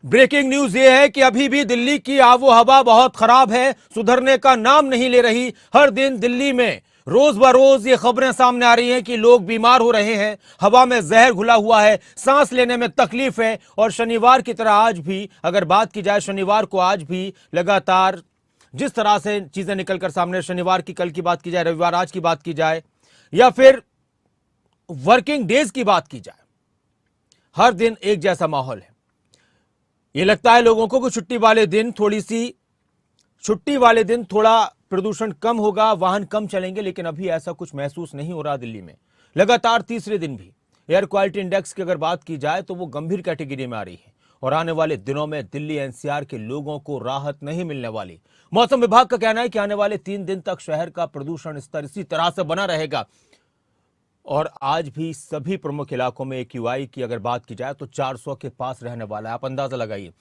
Breaking news ये है कि अभी भी दिल्ली की आबो हवा बहुत खराब है, सुधरने का नाम नहीं ले रही। हर दिन दिल्ली में रोज बरोज ये खबरें सामने आ रही हैं कि लोग बीमार हो रहे हैं, हवा में जहर घुला हुआ है, सांस लेने में तकलीफ है। और शनिवार की तरह आज भी अगर बात की जाए, शनिवार को आज भी लगातार जिस तरह से चीजें निकलकर सामने, शनिवार की कल की बात की जाए, रविवार आज की बात की जाए, या फिर वर्किंग डेज की बात की जाए, हर दिन एक जैसा माहौल है। ये लगता है लोगों को कि छुट्टी वाले दिन थोड़ा प्रदूषण कम होगा, वाहन कम चलेंगे, लेकिन अभी ऐसा कुछ महसूस नहीं हो रहा दिल्ली में। लगातार तीसरे दिन भी एयर क्वालिटी इंडेक्स की अगर बात की जाए तो वो गंभीर कैटेगरी में आ रही है और आने वाले दिनों में दिल्ली एनसीआर के लोगों को राहत नहीं मिलने वाली। मौसम विभाग का कहना है कि आने वाले 3 दिन तक शहर का प्रदूषण स्तर इसी तरह से बना रहेगा। और आज भी सभी प्रमुख इलाकों में एक्यूआई की अगर बात की जाए तो 400 के पास रहने वाला है। आप अंदाजा लगाइए,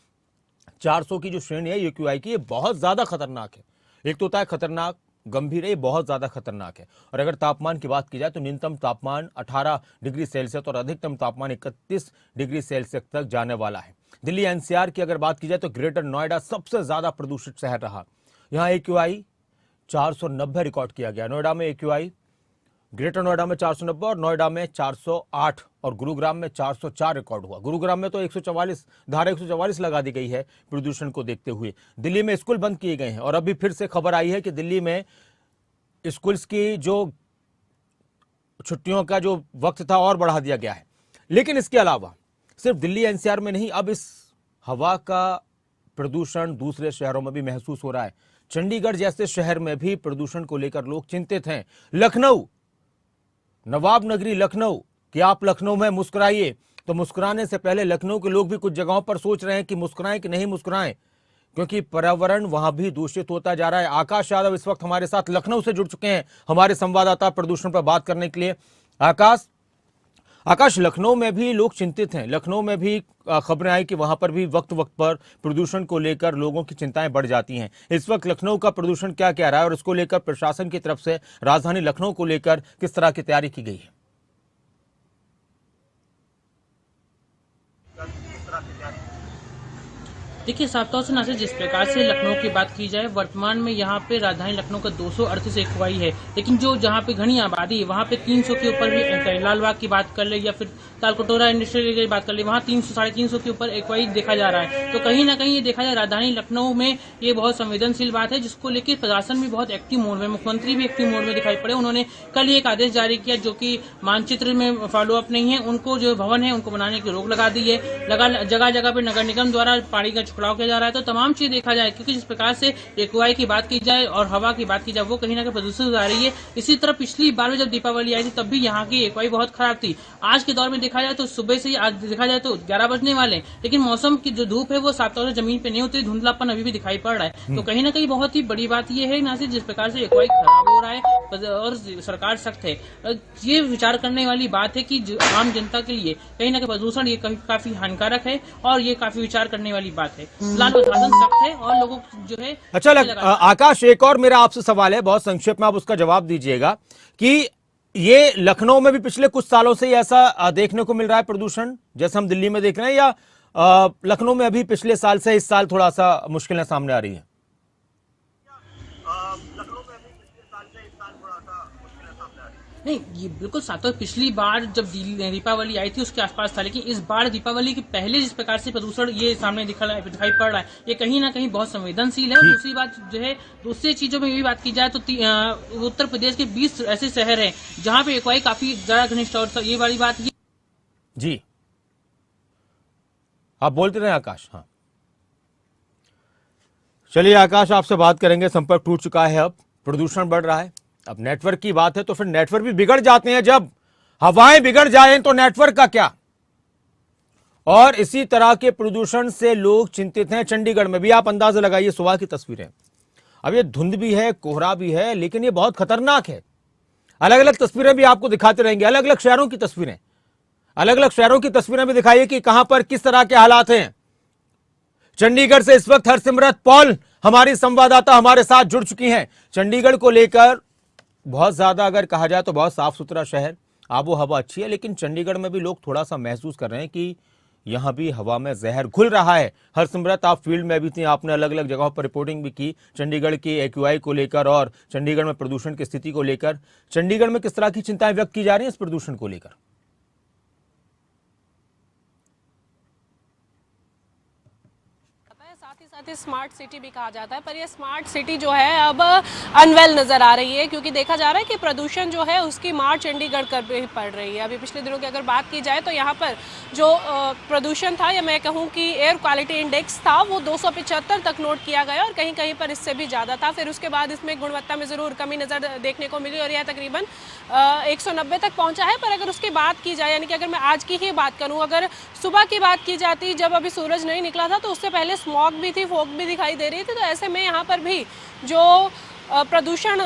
400 की जो श्रेणी है एक्यूआई की, ये बहुत ज्यादा खतरनाक है। एक तो होता है खतरनाक, गंभीर है, ये बहुत ज्यादा खतरनाक है। और अगर तापमान की बात की जाए तो न्यूनतम तापमान 18 डिग्री सेल्सियस और अधिकतम तापमान 31 डिग्री सेल्सियस तक जाने वाला है। दिल्ली एनसीआर की अगर बात की जाए तो ग्रेटर नोएडा सबसे ज्यादा प्रदूषित शहर रहा। यहां एक्यूआई 490 रिकॉर्ड किया गया। नोएडा में एक्यूआई, ग्रेटर नोएडा में 490 और नोएडा में 408 और गुरुग्राम में 404 रिकॉर्ड हुआ। गुरुग्राम में तो 144 धारा 144 लगा दी गई है प्रदूषण को देखते हुए। दिल्ली में स्कूल बंद किए गए हैं और अभी फिर से खबर आई है कि दिल्ली में स्कूल्स की जो छुट्टियों का जो वक्त था और बढ़ा दिया गया है। लेकिन इसके अलावा सिर्फ दिल्ली एनसीआर में नहीं, अब इस हवा का प्रदूषण दूसरे शहरों में भी महसूस हो रहा है। चंडीगढ़ जैसे शहर में भी प्रदूषण को लेकर लोग चिंतित हैं। लखनऊ, नवाब नगरी लखनऊ, कि आप लखनऊ में मुस्कुराइए, तो मुस्कुराने से पहले लखनऊ के लोग भी कुछ जगहों पर सोच रहे हैं कि मुस्कुराएं कि नहीं मुस्कुराएं, क्योंकि पर्यावरण वहां भी दूषित होता जा रहा है। आकाश यादव इस वक्त हमारे साथ लखनऊ से जुड़ चुके हैं, हमारे संवाददाता, प्रदूषण पर बात करने के लिए। आकाश, लखनऊ में भी लोग चिंतित हैं। लखनऊ में भी खबरें आई कि वहां पर भी वक्त वक्त पर प्रदूषण को लेकर लोगों की चिंताएं बढ़ जाती हैं। इस वक्त लखनऊ का प्रदूषण क्या कह रहा है और इसको लेकर प्रशासन की तरफ से राजधानी लखनऊ को लेकर किस तरह की तैयारी की गई है? देखिए, साफ तौर से नासिर, जिस प्रकार से लखनऊ की बात की जाए, वर्तमान में यहाँ पे राजधानी लखनऊ का 238 एक्यूआई है, लेकिन जो जहाँ पे घनी आबादी है वहाँ पे 300 के ऊपर भी, लालबाग की बात कर ले या फिर तालकटोरा इंडस्ट्रियल की बात कर ले, वहाँ 300 350 के ऊपर एक्यूआई देखा जा रहा है। तो कहीं ना कहीं ये देखा जाए राजधानी लखनऊ में ये बहुत संवेदनशील बात है, जिसको लेकर प्रशासन भी बहुत एक्टिव मोड में, मुख्यमंत्री भी एक्टिव मोड में दिखाई पड़े। उन्होंने कल एक आदेश जारी किया जो कि मानचित्र में फॉलो अप नहीं है, उनको जो भवन है उनको बनाने की रोक लगा दी है। जगह जगह पे नगर निगम द्वारा पानी का छिड़काव किया जा रहा है। तो तमाम चीज देखा जाए, क्योंकि जिस प्रकार से एक्यूआई की बात की जाए और हवा की बात की जाए, वो कहीं ना कहीं प्रदूषित आ रही है। इसी तरह पिछली बार जब दीपावली आई थी तब भी यहाँ की एक्यूआई बहुत खराब थी। आज के दौर में देखा जाए तो सुबह से आज देखा जाए तो 11 बजने वाले, लेकिन मौसम की जो धूप है वो साफ तौर से जमीन पे नहीं उतरी, धुंधलापन अभी भी दिखाई पड़ रहा है। तो कहीं ना कहीं बहुत ही बड़ी बात यह है नासिर, जिस प्रकार से एक्यूआई खराब हो रहा है और सरकार सख्त है। ये विचार करने वाली बात है कि आम जनता के लिए कहीं ना कहीं प्रदूषण ये काफी हानिकारक है और ये काफी विचार करने वाली बात है। फिलहाल प्रशासन सख्त है और लोगों जो है। अच्छा आकाश, एक और मेरा आपसे सवाल है, बहुत संक्षेप में आप उसका जवाब दीजिएगा कि ये लखनऊ में भी पिछले कुछ सालों से ऐसा देखने को मिल रहा है प्रदूषण जैसे हम दिल्ली में देख रहे हैं, या लखनऊ में अभी पिछले साल से इस साल थोड़ा सा मुश्किलें सामने आ रही हैं? नहीं, ये बिल्कुल साथ। पिछली बार जब दीपावली आई थी उसके आसपास था, लेकिन इस बार दीपावली के पहले जिस प्रकार से प्रदूषण ये सामने दिखाई पड़ रहा है, ये कहीं ना कहीं बहुत संवेदनशील है। दूसरी बात जो है, दूसरी चीजों में ये बात की जाए तो उत्तर प्रदेश के 20 ऐसे शहर हैं जहाँ पे एक्यूआई काफी ज्यादा घनिष्ठ और ये वाली बात जी आप बोलते रहे आकाश। हाँ, चलिए आकाश, आपसे बात करेंगे, संपर्क टूट चुका है, अब प्रदूषण बढ़ रहा है। अब नेटवर्क की बात है तो फिर नेटवर्क भी बिगड़ जाते हैं, जब हवाएं बिगड़ जाएं तो नेटवर्क का क्या। और इसी तरह के प्रदूषण से लोग चिंतित हैं। चंडीगढ़ में भी आप अंदाजा लगाइए, सुबह की तस्वीरें, अब ये धुंध भी है, कोहरा भी है, लेकिन ये बहुत खतरनाक है। अलग अलग तस्वीरें भी आपको दिखाते रहेंगे, अलग अलग शहरों की तस्वीरें, अलग अलग शहरों की तस्वीरें भी दिखाइए कि कहां पर किस तरह के हालात हैं। चंडीगढ़ से इस वक्त हरसिमरत पॉल हमारी संवाददाता हमारे साथ जुड़ चुकी हैं। चंडीगढ़ को लेकर बहुत ज्यादा अगर कहा जाए तो बहुत साफ सुथरा शहर, आबो हवा अच्छी है, लेकिन चंडीगढ़ में भी लोग थोड़ा सा महसूस कर रहे हैं कि यहां भी हवा में जहर घुल रहा है। हरसिमरत, आप फील्ड में भी थी, आपने अलग अलग जगहों पर रिपोर्टिंग भी की चंडीगढ़ की एक्यूआई को लेकर और चंडीगढ़ में प्रदूषण की स्थिति को लेकर। चंडीगढ़ में किस तरह की चिंताएं व्यक्त की जा रही हैं इस प्रदूषण को लेकर? साथ ही स्मार्ट सिटी भी कहा जाता है, पर ये स्मार्ट सिटी जो है अब अनवेल नज़र आ रही है, क्योंकि देखा जा रहा है कि प्रदूषण जो है उसकी मार चंडीगढ़ कर भी पड़ रही है। अभी पिछले दिनों की अगर बात की जाए तो यहाँ पर जो प्रदूषण था, या मैं कहूँ कि एयर क्वालिटी इंडेक्स था, वो 275 तक नोट किया गया और कहीं कहीं पर इससे भी ज़्यादा था। फिर उसके बाद इसमें गुणवत्ता में ज़रूर कमी नज़र देखने को मिली और यह तकरीबन 190 तक पहुँचा है। पर अगर उसकी बात की जाए, यानी कि अगर मैं आज की ही बात करूँ, अगर सुबह की बात की जाती, जब अभी सूरज नहीं निकला था, तो उससे पहले स्मॉग भी थी, फॉग भी दिखाई दे रही थी। तो ऐसे में यहाँ पर भी जो प्रदूषण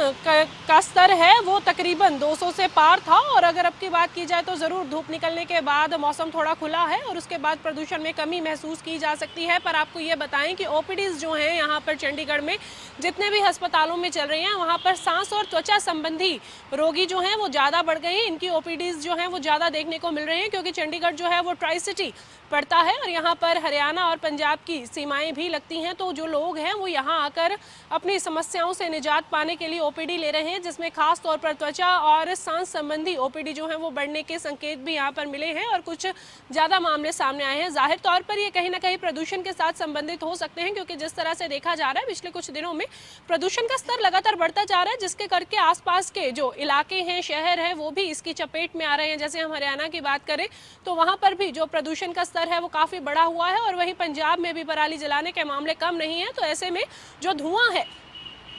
का स्तर है वो तकरीबन 200 से पार था। और अगर अब की बात की जाए तो ज़रूर धूप निकलने के बाद मौसम थोड़ा खुला है और उसके बाद प्रदूषण में कमी महसूस की जा सकती है। पर आपको ये बताएं कि ओपीडीज़ जो हैं यहाँ पर चंडीगढ़ में जितने भी अस्पतालों में चल रही हैं, वहाँ पर सांस और त्वचा संबंधी रोगी जो हैं वो ज़्यादा बढ़ गए हैं। इनकी ओपीडीज़ जो हैं वो ज़्यादा देखने को मिल रही हैं, क्योंकि चंडीगढ़ जो है वो ट्राई सिटी पड़ता है और यहाँ पर हरियाणा और पंजाब की सीमाएं भी लगती हैं। तो जो लोग हैं वो यहाँ आकर अपनी समस्याओं से निजात पाने के लिए ओपीडी ले रहे हैं, जिसमें खास तौर पर त्वचा और सांस संबंधी ओपीडी जो है वो बढ़ने के संकेत भी यहाँ पर मिले हैं और कुछ ज़्यादा मामले सामने आए हैं। जाहिर तौर पर ये कहीं ना कहीं प्रदूषण के साथ संबंधित हो सकते हैं, क्योंकि जिस तरह से देखा जा रहा है पिछले कुछ दिनों में प्रदूषण का स्तर लगातार बढ़ता जा रहा है, जिसके करके आसपास के जो इलाके हैं, शहर हैं, वो भी इसकी चपेट में आ रहे हैं। जैसे हम हरियाणा की बात करें तो वहाँ पर भी जो प्रदूषण का स्तर है वो काफ़ी बढ़ा हुआ है, और वहीं पंजाब में भी पराली जलाने के मामले कम नहीं है। तो ऐसे में जो धुआं है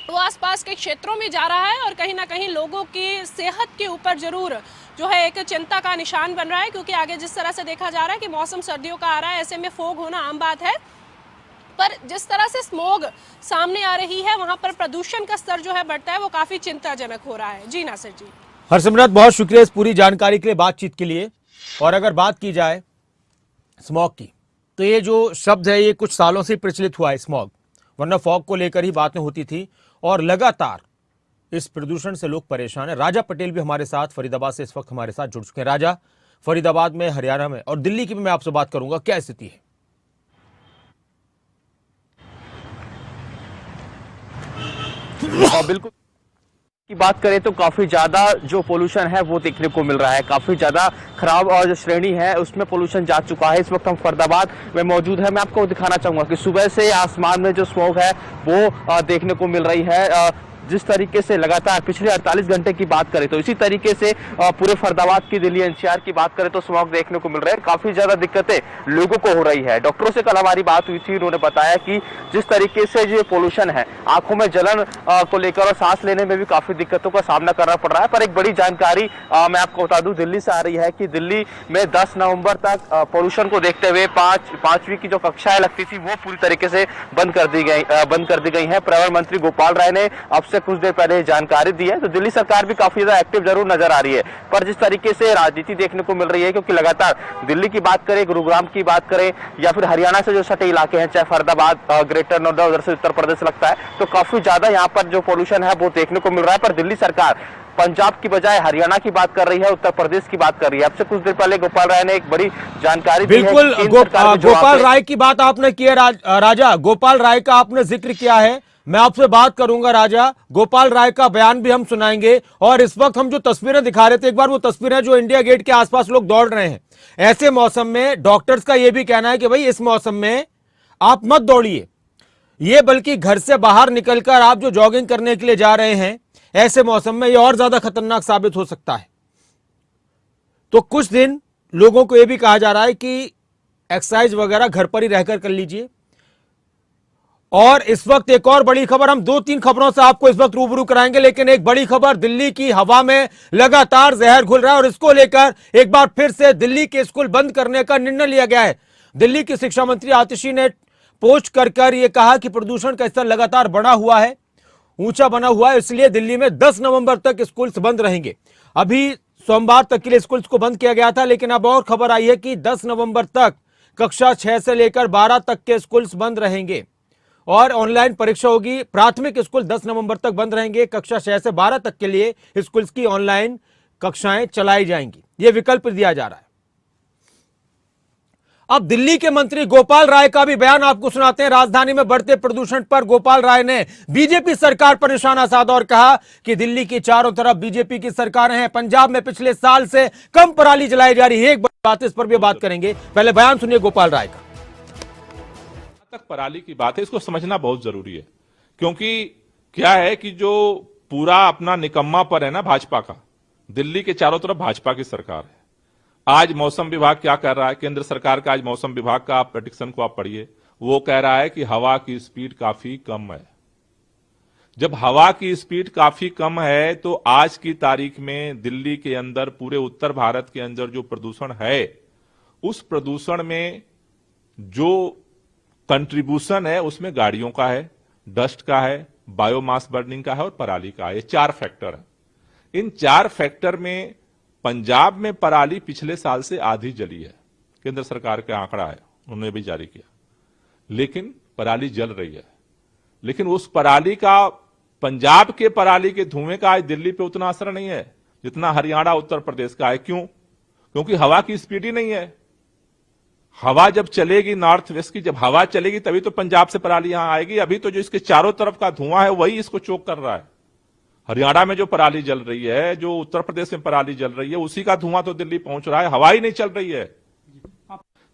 वो आसपास के क्षेत्रों में जा रहा है और कहीं ना कहीं लोगों की सेहत के ऊपर जरूर जो है एक चिंता का निशान बन रहा है, क्योंकि आगे जिस तरह से देखा जा रहा है कि मौसम सर्दियों का आ रहा है, ऐसे में फॉग होना आम बात है। पर जिस तरह से स्मॉग सामने आ रही है, वहां पर प्रदूषण का स्तर जो है बढ़ता है, वो काफी चिंताजनक हो रहा है। जी नासिर जी। हरसिमरत, बहुत शुक्रिया इस पूरी जानकारी के लिए, बातचीत के लिए। और अगर बात की जाए स्मॉग की, तो ये जो शब्द है ये कुछ सालों से प्रचलित हुआ है स्मॉग, वरना फॉग को लेकर ही बातें होती थी और लगातार इस प्रदूषण से लोग परेशान हैं। राजा पटेल भी हमारे साथ फरीदाबाद से इस वक्त हमारे साथ जुड़ चुके हैं। राजा, फरीदाबाद में, हरियाणा में और दिल्ली की भी मैं आपसे बात करूंगा, क्या स्थिति है? बिल्कुल की बात करें तो काफी ज्यादा जो पोल्यूशन है वो देखने को मिल रहा है, काफी ज्यादा खराब और जो श्रेणी है उसमें पोल्यूशन जा चुका है। इस वक्त हम फरीदाबाद में मौजूद है। मैं आपको दिखाना चाहूंगा कि सुबह से आसमान में जो स्मोक है वो देखने को मिल रही है। जिस तरीके से लगातार पिछले 48 घंटे की बात करें तो इसी तरीके से पूरे फरीदाबाद की, दिल्ली एनसीआर की बात करें तो स्मॉग देखने को मिल रहा है। काफी ज्यादा दिक्कतें लोगों को हो रही है। डॉक्टरों से कल हमारी बात हुई थी, उन्होंने बताया कि जिस तरीके से जो पोल्यूशन है, आंखों में जलन को लेकर और सांस लेने में भी काफी दिक्कतों का सामना करना पड़ रहा है। पर एक बड़ी जानकारी मैं आपको बता दूं, दिल्ली से आ रही है कि दिल्ली में 10 नवंबर तक पोल्यूशन को देखते हुए पांचवी की जो कक्षाएं लगती थी वो पूरी तरीके से बंद कर दी गई है। पर्यावरण मंत्री गोपाल राय ने अब से कुछ देर पहले जानकारी दी है। तो दिल्ली सरकार भी काफी ज्यादा एक्टिव जरूर नजर आ रही है, पर जिस तरीके से राजनीति देखने को मिल रही है, क्योंकि लगातार दिल्ली की बात करें, गुरुग्राम की बात करें या फिर हरियाणा से जो सटे इलाके हैं, चाहे फरीदाबाद, ग्रेटर नोएडा, उधर से उत्तर प्रदेश लगता है, तो काफी ज्यादा यहाँ पर जो पोल्यूशन है वो देखने को मिल रहा है। पर दिल्ली सरकार पंजाब की बजाय हरियाणा की बात कर रही है, उत्तर प्रदेश की बात कर रही है। अब से कुछ देर पहले गोपाल राय ने एक बड़ी जानकारी दी है। बिल्कुल, गोपाल राय की बात आपने की है। राजा, गोपाल राय का आपने जिक्र किया है, मैं आपसे बात करूंगा राजा। गोपाल राय का बयान भी हम सुनाएंगे। और इस वक्त हम जो तस्वीरें दिखा रहे थे, एक बार वो तस्वीरें जो इंडिया गेट के आसपास लोग दौड़ रहे हैं, ऐसे मौसम में डॉक्टर्स का यह भी कहना है कि भाई इस मौसम में आप मत दौड़िए, ये बल्कि घर से बाहर निकलकर आप जो जॉगिंग करने के लिए जा रहे हैं, ऐसे मौसम में ये और ज्यादा खतरनाक साबित हो सकता है। तो कुछ दिन लोगों को यह भी कहा जा रहा है कि एक्सरसाइज वगैरह घर पर ही रहकर कर लीजिए। और इस वक्त एक और बड़ी खबर, हम 2-3 खबरों से आपको इस वक्त रूबरू कराएंगे, लेकिन एक बड़ी खबर, दिल्ली की हवा में लगातार जहर घुल रहा है और इसको लेकर एक बार फिर से दिल्ली के स्कूल बंद करने का निर्णय लिया गया है। दिल्ली की शिक्षा मंत्री आतिशी ने पोस्ट कर यह कहा कि प्रदूषण का स्तर लगातार बढ़ा हुआ है, ऊंचा बना हुआ है, इसलिए दिल्ली में 10 नवंबर तक स्कूल बंद रहेंगे। अभी सोमवार तक के लिए स्कूल्स को बंद किया गया था, लेकिन अब और खबर आई है कि 10 नवंबर तक कक्षा 6 से लेकर 12 तक के स्कूल्स बंद रहेंगे और ऑनलाइन परीक्षा होगी। प्राथमिक स्कूल 10 नवंबर तक बंद रहेंगे, कक्षा 6 से 12 तक के लिए स्कूल्स की ऑनलाइन कक्षाएं चलाई जाएंगी, यह विकल्प दिया जा रहा है। अब दिल्ली के मंत्री गोपाल राय का भी बयान आपको सुनाते हैं। राजधानी में बढ़ते प्रदूषण पर गोपाल राय ने बीजेपी सरकार पर निशाना साधा और कहा कि दिल्ली की चारों तरफ बीजेपी की सरकारें हैं, पंजाब में पिछले साल से कम पराली जलाई जा रही है। एक बात इस पर भी बात करेंगे, पहले बयान सुनिए गोपाल राय का। तक पराली की बात है, इसको समझना बहुत जरूरी है, क्योंकि क्या है कि जो पूरा अपना निकम्मापन है ना भाजपा का, दिल्ली के चारों तरफ भाजपा की सरकार है। आज मौसम विभाग क्या कर रहा है, केंद्र सरकार का आज मौसम विभाग का आप प्रेडिक्शन को आप पढ़िए, वो कह रहा है कि हवा की स्पीड काफी कम है। जब हवा की स्पीड काफी कम है तो आज की तारीख में दिल्ली के अंदर, पूरे उत्तर भारत के अंदर जो प्रदूषण है, उस प्रदूषण में जो कंट्रीब्यूशन है उसमें गाड़ियों का है, डस्ट का है, बायोमास बर्निंग का है और पराली का है। ये 4 फैक्टर है। इन 4 फैक्टर में पंजाब में पराली पिछले साल से आधी जली है। केंद्र सरकार का आंकड़ा है, उन्होंने भी जारी किया, लेकिन पराली जल रही है। लेकिन उस पराली का, पंजाब के पराली के धुएं का आज दिल्ली पे उतना असर नहीं है जितना हरियाणा, उत्तर प्रदेश का है। क्यों? क्योंकि हवा की स्पीड ही नहीं है। हवा जब चलेगी, नॉर्थ वेस्ट की जब हवा चलेगी तभी तो पंजाब से पराली यहां आएगी। अभी तो जो इसके चारों तरफ का धुआं है वही इसको चोक कर रहा है। हरियाणा में जो पराली जल रही है, जो उत्तर प्रदेश में पराली जल रही है, उसी का धुआं तो दिल्ली पहुंच रहा है, हवा ही नहीं चल रही है।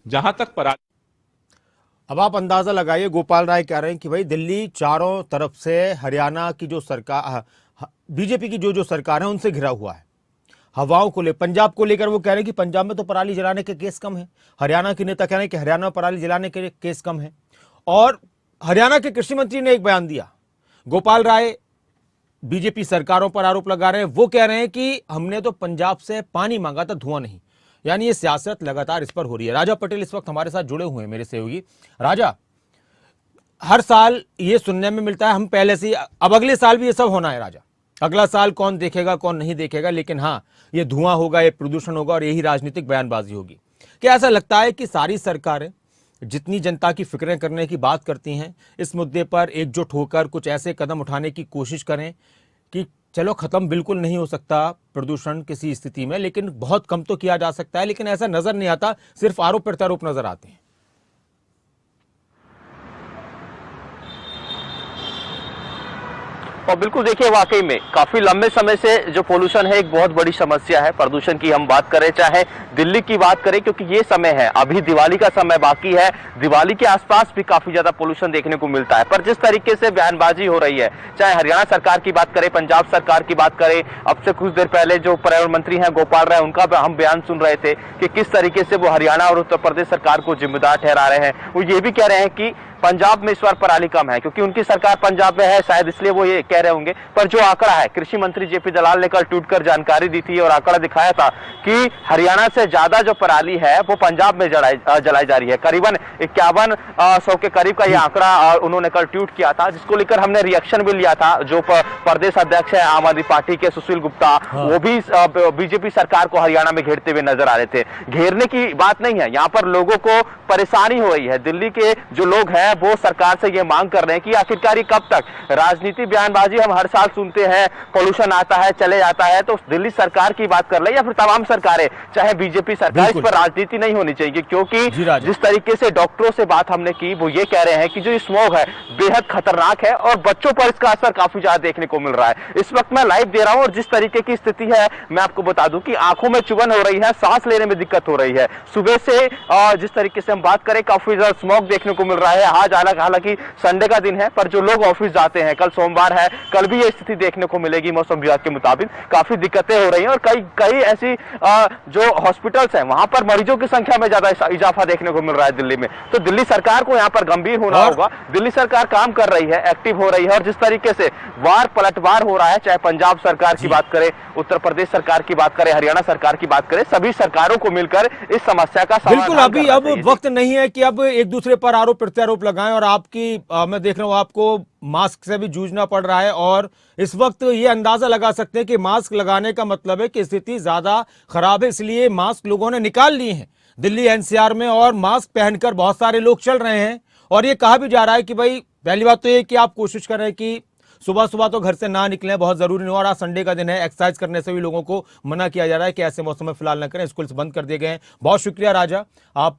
जहां तक पराली, अब आप अंदाजा लगाइए, गोपाल राय कह रहे हैं कि भाई दिल्ली चारों तरफ से हरियाणा की जो सरकार, बीजेपी की जो सरकार है उनसे घिरा हुआ है। हवाओं को ले, पंजाब को लेकर वो कह रहे हैं कि पंजाब में तो पराली जलाने के केस कम है। हरियाणा के नेता कह रहे हैं कि हरियाणा में पराली जलाने के केस कम है। और हरियाणा के कृषि मंत्री ने एक बयान दिया। गोपाल राय बीजेपी सरकारों पर आरोप लगा रहे हैं। वो कह रहे हैं कि हमने तो पंजाब से पानी मांगा था, धुआं नहीं। यानी ये सियासत लगातार इस पर हो रही है। राजा पटेल इस वक्त हमारे साथ जुड़े हुए हैं, मेरे सहयोगी। राजा, हर साल ये सुनने में मिलता है, हम पहले से, अब अगले साल भी ये सब होना है राजा। अगला साल कौन देखेगा कौन नहीं देखेगा, लेकिन हाँ, ये धुआं होगा, ये प्रदूषण होगा और यही राजनीतिक बयानबाजी होगी। क्या ऐसा लगता है कि सारी सरकारें जितनी जनता की फिक्रें करने की बात करती हैं, इस मुद्दे पर एकजुट होकर कुछ ऐसे कदम उठाने की कोशिश करें कि चलो खत्म बिल्कुल नहीं हो सकता प्रदूषण किसी स्थिति में, लेकिन बहुत कम तो किया जा सकता है, लेकिन ऐसा नजर नहीं आता, सिर्फ आरोप प्रत्यारोप नजर आते हैं। और बिल्कुल देखिए, वाकई में काफी लंबे समय से जो पोल्यूशन है एक बहुत बड़ी समस्या है। प्रदूषण की हम बात करें, चाहे दिल्ली की बात करें, क्योंकि ये समय है, अभी दिवाली का समय बाकी है, दिवाली के आसपास भी काफी ज्यादा पोल्यूशन देखने को मिलता है। पर जिस तरीके से बयानबाजी हो रही है, चाहे हरियाणा सरकार की बात करें, पंजाब सरकार की बात करें, अब से कुछ देर पहले जो पर्यावरण मंत्री हैं गोपाल राय, उनका हम बयान सुन रहे थे कि किस तरीके से वो हरियाणा और उत्तर प्रदेश सरकार को जिम्मेदार ठहरा रहे हैं। वो ये भी कह रहे हैं कि पंजाब में इस बार पराली कम है, क्योंकि उनकी सरकार पंजाब में है, शायद इसलिए वो ये कह रहे होंगे। पर जो आंकड़ा है, कृषि मंत्री जेपी दलाल ने कल ट्वीट कर जानकारी दी थी और आंकड़ा दिखाया था कि हरियाणा से ज्यादा जो पराली है वो पंजाब में जलाई जा रही है। करीबन 5100 के करीब का ये आंकड़ा उन्होंने कल ट्वीट किया था, जिसको लेकर हमने रिएक्शन भी लिया था। जो प्रदेश अध्यक्ष है आम आदमी पार्टी के सुशील गुप्ता, वो भी बीजेपी सरकार को हरियाणा में घेरते हुए नजर आ रहे थे। घेरने की बात नहीं है, यहाँ पर लोगों को परेशानी हो रही है। दिल्ली के जो लोग हैं वो सरकार से ये मांग कर रहे हैं कि आखिरकार कब तक राजनीति बयानबाजी हम हर साल सुनते हैं, पोल्यूशन आता है चले जाता है, तो दिल्ली सरकार की बात कर ले या फिर तमाम सरकारें, चाहे बीजेपी सरकार, इस पर राजनीति नहीं होनी चाहिए। क्योंकि जिस तरीके से डॉक्टरों से बात हमने की, वो ये कह रहे हैं कि जो स्मोग है बेहद खतरनाक है और बच्चों पर इसका असर काफी ज्यादा देखने को मिल रहा है। इस वक्त मैं लाइव दे रहा हूं और जिस तरीके की स्थिति है मैं आपको बता दूं कि आंखों में चुभन हो रही है, सांस लेने में दिक्कत हो रही है। सुबह से जिस तरीके से हम बात करें, काफी ज्यादा स्मोग देखने को मिल रहा है। आज हालांकि संडे का दिन है, पर जो लोग ऑफिस जाते हैं, कल सोमवार है, कल भी ये स्थिति देखने को मिलेगी मौसम विभाग के मुताबिक। काफी दिक्कतें हो रही हैं और कई ऐसी जो हॉस्पिटल्स हैं वहां पर मरीजों की संख्या में ज्यादा इजाफा देखने को मिल रहा है दिल्ली में। तो दिल्ली सरकार को यहाँ पर गंभीर होना होगा। दिल्ली सरकार काम कर रही है, एक्टिव हो रही है, और जिस तरीके से वार पलटवार हो रहा है, चाहे पंजाब सरकार की बात करें, उत्तर प्रदेश सरकार की बात करें, हरियाणा सरकार की बात करें, सभी सरकारों को मिलकर इस समस्या का समाधान बिल्कुल अभी अब वक्त नहीं है कि अब एक दूसरे पर आरोप प्रत्यारोप लगाएं। और आपकी मैं देख रहा हूं आपको मास्क से भी जूझना पड़ रहा है, और इस वक्त ये अंदाजा लगा सकते हैं कि मास्क लगाने का मतलब है कि स्थिति ज्यादा खराब है, इसलिए मास्क लोगों ने निकाल लिए हैं दिल्ली एनसीआर में, और मास्क पहनकर बहुत सारे लोग चल रहे हैं। और ये कहा भी जा रहा है कि भाई पहली बात तो ये कि आप कोशिश करें कि सुबह सुबह तो घर से ना निकलें, बहुत जरूरी नहीं। और आज संडे का दिन है, एक्सरसाइज करने से भी लोगों को मना किया जा रहा है कि ऐसे मौसम में फिलहाल न करें, स्कूल्स बंद कर दिए गए हैं। बहुत शुक्रिया राजा, आप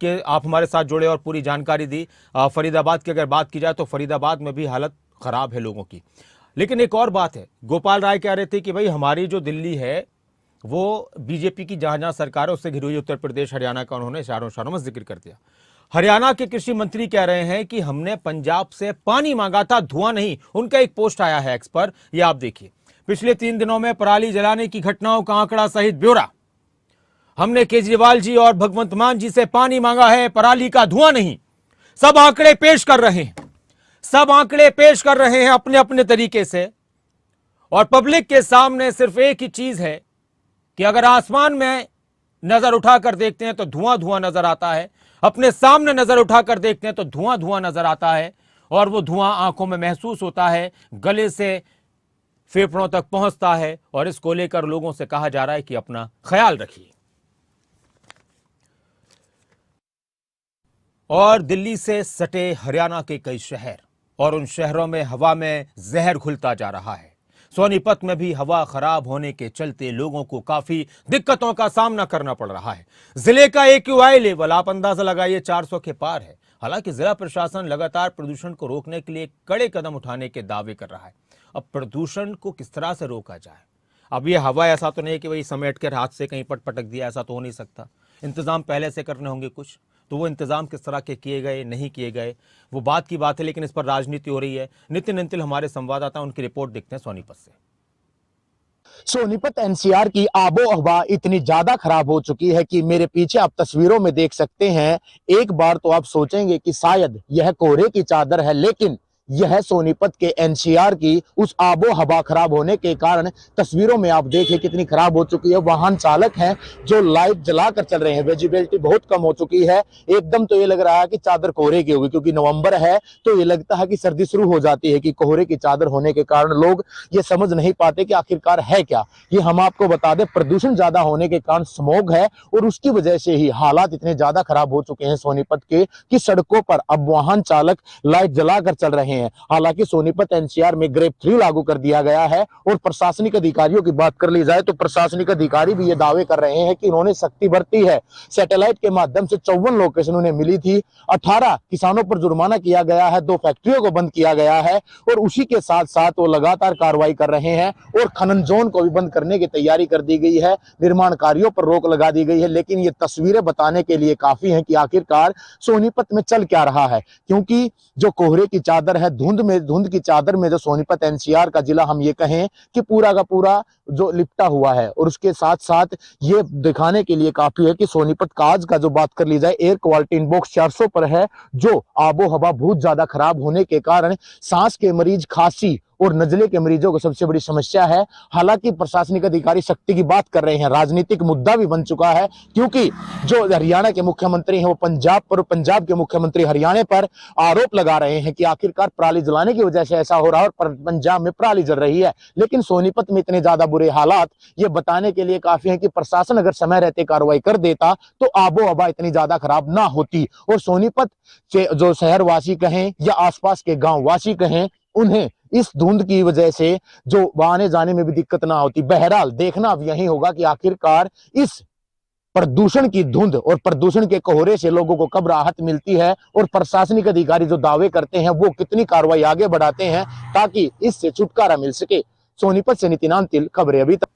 के आप हमारे साथ जुड़े और पूरी जानकारी दी। फरीदाबाद की अगर बात की जाए तो फरीदाबाद में भी हालत खराब है लोगों की। लेकिन एक और बात है, गोपाल राय कह रहे थे कि भाई हमारी जो दिल्ली है वो बीजेपी की जहां जहां सरकार है उससे घिरी हुई, उत्तर प्रदेश हरियाणा का उन्होंने इशारों में जिक्र कर दिया। हरियाणा के कृषि मंत्री कह रहे हैं कि हमने पंजाब से पानी मांगा था, धुआं नहीं। उनका एक पोस्ट आया है एक्स पर, यह आप देखिए। पिछले 3 दिनों में पराली जलाने की घटनाओं का आंकड़ा सहित ब्यौरा। हमने केजरीवाल जी और भगवंत मान जी से पानी मांगा है, पराली का धुआं नहीं। सब आंकड़े पेश कर रहे हैं, सब आंकड़े पेश कर रहे हैं अपने अपने तरीके से। और पब्लिक के सामने सिर्फ एक ही चीज है कि अगर आसमान में नजर उठाकर देखते हैं तो धुआं धुआं नजर आता है, अपने सामने नजर उठाकर देखते हैं तो धुआं धुआं नजर आता है, और वो धुआं आंखों में महसूस होता है, गले से फेफड़ों तक पहुंचता है। और इसको लेकर लोगों से कहा जा रहा है कि अपना ख्याल रखिए। और दिल्ली से सटे हरियाणा के कई शहर, और उन शहरों में हवा में जहर घुलता जा रहा है। सोनीपत में भी हवा खराब होने के चलते लोगों को काफी दिक्कतों का सामना करना पड़ रहा है। जिले का AQI लेवल आप अंदाजा लगाइए 400 के पार है। हालांकि जिला प्रशासन लगातार प्रदूषण को रोकने के लिए कड़े कदम उठाने के दावे कर रहा है। अब प्रदूषण को किस तरह से रोका जाए? अब ये हवा ऐसा तो नहीं कि वही समेट कर हाथ से कहीं पटक दिया, ऐसा तो हो नहीं सकता। इंतजाम पहले से करने होंगे कुछ, तो वो इंतजाम किस तरह के किए गए नहीं किए गए वो बात की बात है, लेकिन इस पर राजनीति हो रही है। नितिन इंतिल हमारे संवाददाता, उनकी रिपोर्ट देखते हैं सोनीपत से। सोनीपत NCR की आबो हवा इतनी ज्यादा खराब हो चुकी है कि मेरे पीछे आप तस्वीरों में देख सकते हैं। एक बार तो आप सोचेंगे कि शायद यह कोहरे की चादर है, लेकिन यह सोनीपत के NCR की उस आबो हवा खराब होने के कारण तस्वीरों में आप देखिए कितनी खराब हो चुकी है। वाहन चालक हैं जो लाइट जलाकर चल रहे हैं, विजिबिलिटी बहुत कम हो चुकी है। एकदम तो ये लग रहा है कि चादर कोहरे की होगी, क्योंकि नवंबर है तो ये लगता है कि सर्दी शुरू हो जाती है कि कोहरे की चादर होने के कारण लोग ये समझ नहीं पाते कि आखिरकार है क्या। ये हम आपको बता दें, प्रदूषण ज्यादा होने के कारण स्मोग है, और उसकी वजह से ही हालात इतने ज्यादा खराब हो चुके हैं सोनीपत के कि सड़कों पर अब वाहन चालक लाइट जलाकर चल रहे हैं। हालांकि सोनीपत NCR में ग्रेड 3 लागू कर दिया गया है। और प्रशासनिक अधिकारियों की बात कर ली जाए तो प्रशासनिक अधिकारी भी ये दावे कर रहे हैं कि उन्होंने सख्ती बरती है। सैटेलाइट के माध्यम से 54 लोकेशन उन्हें मिली थी, 18 किसानों पर जुर्माना किया गया है, 2 फैक्ट्रियों को बंद किया गया है, और उसी के साथ साथ वो लगातार कार्रवाई कर रहे हैं। और खनन जोन को भी बंद करने की तैयारी कर दी गई है, निर्माण कार्यों पर रोक लगा दी गई है। लेकिन ये तस्वीरें बताने के लिए काफी है कि आखिरकार सोनीपत में चल क्या रहा है, क्योंकि जो कोहरे की चादर है, धुंध की चादर में जो सोनीपत NCR का जिला हम ये कहें कि पूरा का पूरा जो लिपटा हुआ है। और उसके साथ साथ ये दिखाने के लिए काफी है कि सोनीपत का आज का जो बात कर ली जाए, एयर क्वालिटी इंडेक्स 400 पर है, जो आबो हवा बहुत ज्यादा खराब होने के कारण सांस के मरीज, खांसी और नजले के मरीजों को सबसे बड़ी समस्या है। हालांकि प्रशासनिक अधिकारी सख्ती की बात कर रहे हैं, राजनीतिक मुद्दा भी बन चुका है, क्योंकि जो हरियाणा के मुख्यमंत्री हैं वो पंजाब के मुख्यमंत्री हरियाणा पर आरोप लगा रहे हैं कि आखिरकार पराली जलाने की वजह से ऐसा हो रहा है और पंजाब में पराली जल रही है। लेकिन सोनीपत में इतने ज्यादा बुरे हालात ये बताने के लिए काफी है कि प्रशासन अगर समय रहते कार्रवाई कर देता तो आबो हवा इतनी ज्यादा खराब ना होती। और सोनीपत के जो शहरवासी कहें या आसपास के गांव वासी कहें, उन्हें इस धुंध की वजह से जो आने जाने में भी दिक्कत ना होती। बहरहाल देखना अब यही होगा कि आखिरकार इस प्रदूषण की धुंध और प्रदूषण के कोहरे से लोगों को कब राहत मिलती है, और प्रशासनिक अधिकारी जो दावे करते हैं वो कितनी कार्रवाई आगे बढ़ाते हैं ताकि इससे छुटकारा मिल सके। सोनीपत से नितिन अंतिल, खबरें अभी तक।